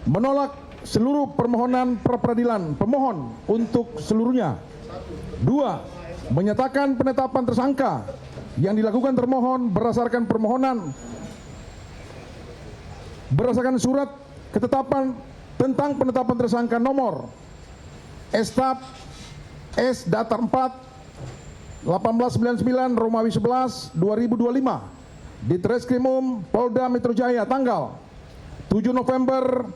menolak seluruh permohonan pra-peradilan pemohon untuk seluruhnya. 2. Menyatakan penetapan tersangka yang dilakukan termohon berdasarkan surat ketetapan tentang penetapan tersangka nomor Estap S Datar 4 1899 Romawi 11 2025 di Treskrimum Polda Metro Jaya tanggal 7 November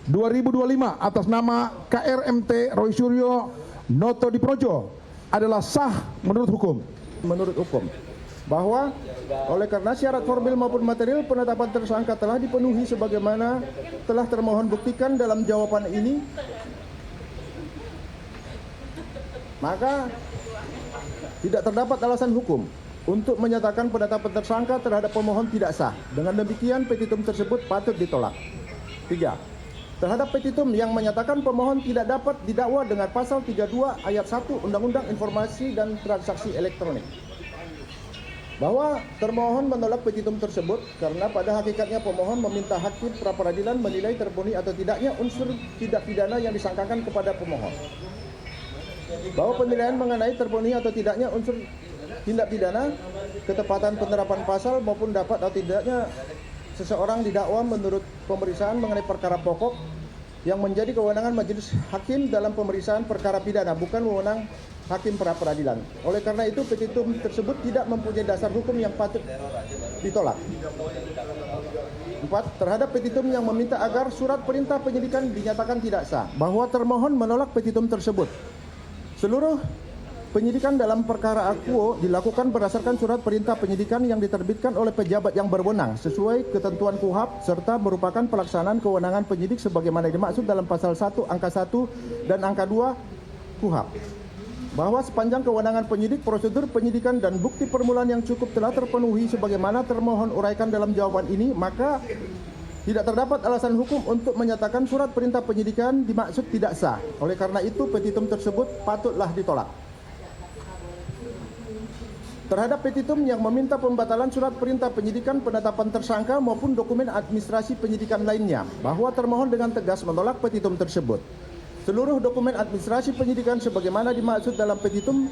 2025 atas nama KRMT Roy Suryo Noto Diprojo adalah sah menurut hukum. Menurut hukum bahwa oleh karena syarat formil maupun material penetapan tersangka telah dipenuhi sebagaimana telah termohon buktikan dalam jawaban ini, maka tidak terdapat alasan hukum untuk menyatakan penetapan tersangka terhadap pemohon tidak sah. Dengan demikian petitum tersebut patut ditolak. 3. Terhadap petitum yang menyatakan pemohon tidak dapat didakwa dengan pasal 32 ayat 1 Undang-Undang Informasi dan Transaksi Elektronik, bahwa termohon menolak petitum tersebut karena pada hakikatnya pemohon meminta hakim pra-peradilan menilai terpenuhi atau tidaknya unsur tindak pidana yang disangkakan kepada pemohon. Bahwa penilaian mengenai terpenuhi atau tidaknya unsur tindak pidana, ketepatan penerapan pasal maupun dapat atau tidaknya seseorang didakwa menurut pemeriksaan mengenai perkara pokok yang menjadi kewenangan majelis hakim dalam pemeriksaan perkara pidana, bukan wewenang hakim pra-peradilan. Oleh karena itu petitum tersebut tidak mempunyai dasar hukum yang patut ditolak. 4. Terhadap petitum yang meminta agar surat perintah penyidikan dinyatakan tidak sah, bahwa termohon menolak petitum tersebut. Seluruh penyidikan dalam perkara akuo dilakukan berdasarkan surat perintah penyidikan yang diterbitkan oleh pejabat yang berwenang sesuai ketentuan KUHP serta merupakan pelaksanaan kewenangan penyidik sebagaimana dimaksud dalam pasal 1 angka 1 dan angka 2 KUHP. Bahwa sepanjang kewenangan penyidik, prosedur penyidikan dan bukti permulaan yang cukup telah terpenuhi sebagaimana termohon uraikan dalam jawaban ini, maka tidak terdapat alasan hukum untuk menyatakan surat perintah penyidikan dimaksud tidak sah. Oleh karena itu petitum tersebut patutlah ditolak. Terhadap petitum yang meminta pembatalan surat perintah penyidikan, penetapan tersangka maupun dokumen administrasi penyidikan lainnya, bahwa termohon dengan tegas menolak petitum tersebut. Seluruh dokumen administrasi penyidikan sebagaimana dimaksud dalam petitum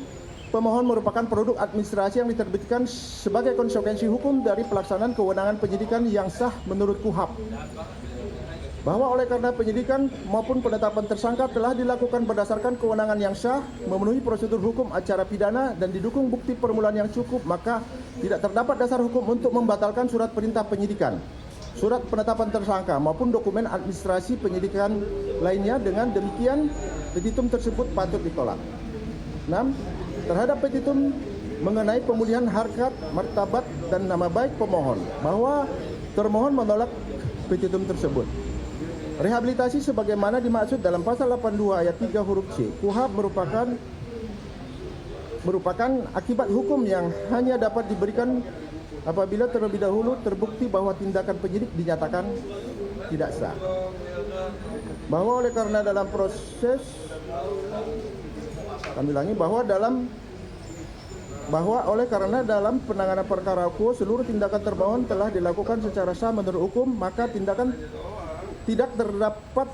pemohon merupakan produk administrasi yang diterbitkan sebagai konsekuensi hukum dari pelaksanaan kewenangan penyidikan yang sah menurut KUHP. Bahwa oleh karena penyidikan maupun penetapan tersangka telah dilakukan berdasarkan kewenangan yang sah, memenuhi prosedur hukum acara pidana dan didukung bukti permulaan yang cukup, maka tidak terdapat dasar hukum untuk membatalkan surat perintah penyidikan, surat penetapan tersangka maupun dokumen administrasi penyidikan lainnya. Dengan demikian petitum tersebut patut ditolak. 6. Terhadap petitum mengenai pemulihan harkat, martabat dan nama baik pemohon, bahwa termohon menolak petitum tersebut. Rehabilitasi sebagaimana dimaksud dalam pasal 82 ayat 3 huruf C KUHP merupakan akibat hukum yang hanya dapat diberikan apabila terlebih dahulu terbukti bahwa tindakan penyidik dinyatakan tidak sah. Bahwa oleh karena dalam proses oleh karena dalam penanganan perkara akuo seluruh tindakan termohon telah dilakukan secara sah menurut hukum, maka tidak terdapat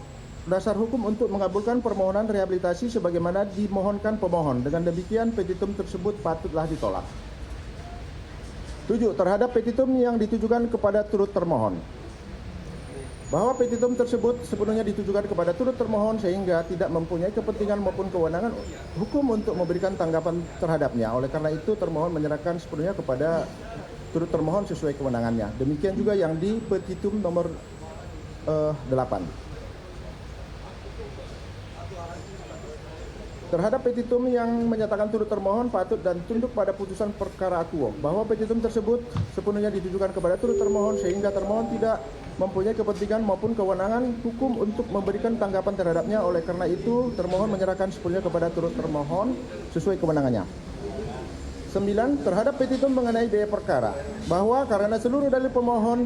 dasar hukum untuk mengabulkan permohonan rehabilitasi sebagaimana dimohonkan pemohon. Dengan demikian petitum tersebut patutlah ditolak. 7. Terhadap petitum yang ditujukan kepada turut termohon, bahwa petitum tersebut sepenuhnya ditujukan kepada turut termohon sehingga tidak mempunyai kepentingan maupun kewenangan hukum untuk memberikan tanggapan terhadapnya. Oleh karena itu termohon menyerahkan sepenuhnya kepada turut termohon sesuai kewenangannya. Demikian juga yang di petitum nomor 8. Terhadap petitum yang menyatakan turut termohon patut dan tunduk pada putusan perkara akuo, bahwa petitum tersebut sepenuhnya ditujukan kepada turut termohon sehingga termohon tidak mempunyai kepentingan maupun kewenangan hukum untuk memberikan tanggapan terhadapnya. Oleh karena itu termohon menyerahkan sepenuhnya kepada turut termohon sesuai kewenangannya. 9. Terhadap petitum mengenai biaya perkara, bahwa karena seluruh dalil pemohon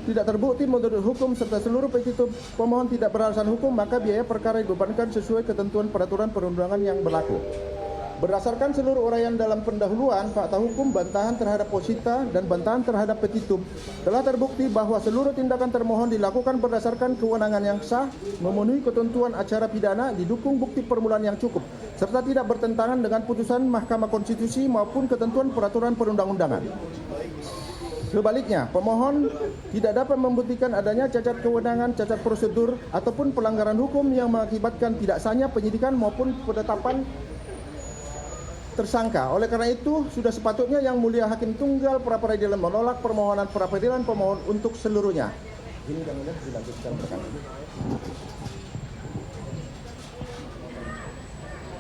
tidak terbukti menurut hukum serta seluruh petitum pemohon tidak beralasan hukum, maka biaya perkara dibebankan sesuai ketentuan peraturan perundangan yang berlaku. Berdasarkan seluruh uraian dalam pendahuluan, fakta hukum, bantahan terhadap posita dan bantahan terhadap petitum, telah terbukti bahwa seluruh tindakan termohon dilakukan berdasarkan kewenangan yang sah, memenuhi ketentuan acara pidana, didukung bukti permulaan yang cukup, serta tidak bertentangan dengan putusan Mahkamah Konstitusi maupun ketentuan peraturan perundang-undangan. Sebaliknya, pemohon tidak dapat membuktikan adanya cacat kewenangan, cacat prosedur, ataupun pelanggaran hukum yang mengakibatkan tidak sahnya penyidikan maupun penetapan tersangka. Oleh karena itu, sudah sepatutnya Yang Mulia Hakim Tunggal Pra-Peradilan menolak permohonan pra-peradilan pemohon untuk seluruhnya. Ini Yang Mulia dilanjutkan rekan.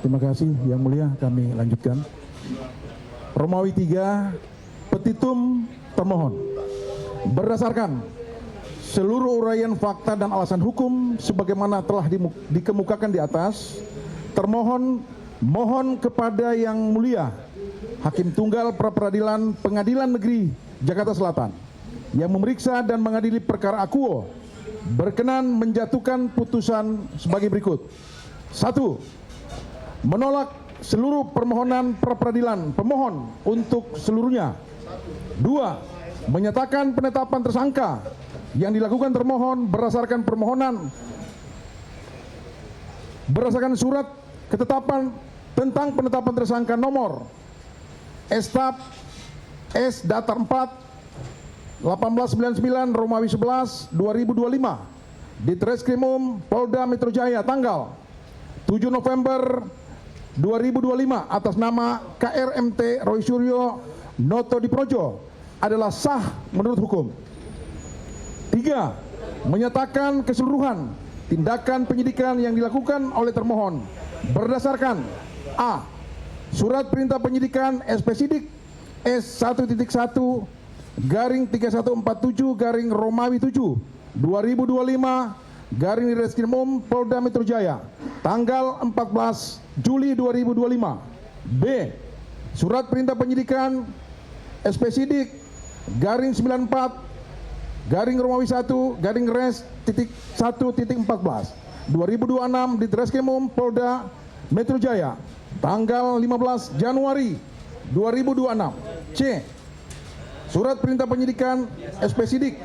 Terima kasih Yang Mulia, kami lanjutkan. Romawi 3, petitum termohon. Berdasarkan seluruh uraian fakta dan alasan hukum sebagaimana telah dikemukakan di atas, termohon mohon kepada Yang Mulia Hakim Tunggal Pra-Peradilan Pengadilan Negeri Jakarta Selatan yang memeriksa dan mengadili perkara akuo berkenan menjatuhkan putusan sebagai berikut. 1. Menolak seluruh permohonan pra-peradilan pemohon untuk seluruhnya. 2. Menyatakan penetapan tersangka yang dilakukan termohon berdasarkan surat ketetapan tentang penetapan tersangka nomor Estap S Datar 4 1899 Romawi 11 2025 di Treskrimum Polda Metro Jaya tanggal 7 November 2025 atas nama KRMT Roy Suryo Noto Diprojo adalah sah menurut hukum. 3. Menyatakan keseluruhan tindakan penyidikan yang dilakukan oleh termohon berdasarkan A. Surat perintah penyidikan SP-Sidik S1.1 garing 3147 garing Romawi 7 2025 garing Reskrimum Polda Metro Jaya tanggal 14 Juli 2025. B. Surat perintah penyidikan SP-Sidik garing 94 garing Romawi 1 garing Res titik 1.14 2026 di Treskrimum Polda Metro Jaya tanggal 15 Januari 2026. C. Surat perintah penyidikan SP-Sidik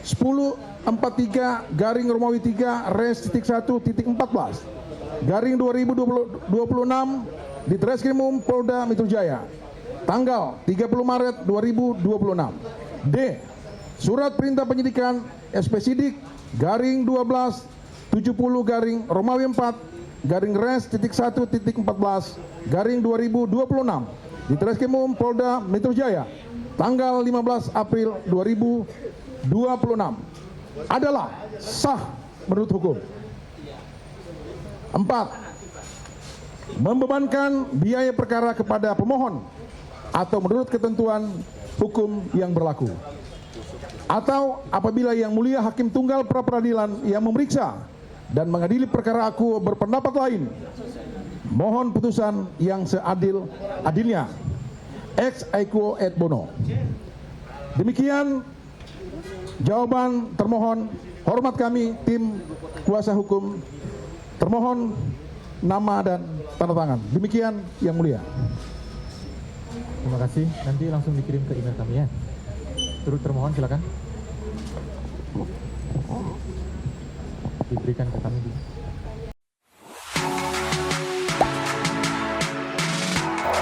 1043 garing Romawi 3 Res titik 1.14 garing 2026 di Treskrimum Polda Metro Jaya tanggal 30 Maret 2026. D. Surat perintah penyidikan SP-Sidik garing 1270 garing Romawi 4 garing Res titik 1.14 garing 2026 di Treskrimum Polda Metro Jaya tanggal 15 April 2026 adalah sah menurut hukum. 4. Membebankan biaya perkara kepada pemohon atau menurut ketentuan hukum yang berlaku, atau apabila Yang Mulia Hakim Tunggal Pra-Peradilan yang memeriksa dan mengadili perkara aku berpendapat lain, mohon putusan yang seadil-adilnya. Ex aequo et bono. Demikian jawaban termohon. Hormat kami tim kuasa hukum termohon, nama dan tanda tangan. Demikian Yang Mulia. Terima kasih. Nanti langsung dikirim ke email kami ya. Turut termohon silakan. Diberikan ke kami.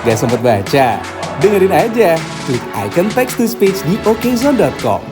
Gak sempet baca? Dengerin aja. Klik icon text to speech di okezone.com.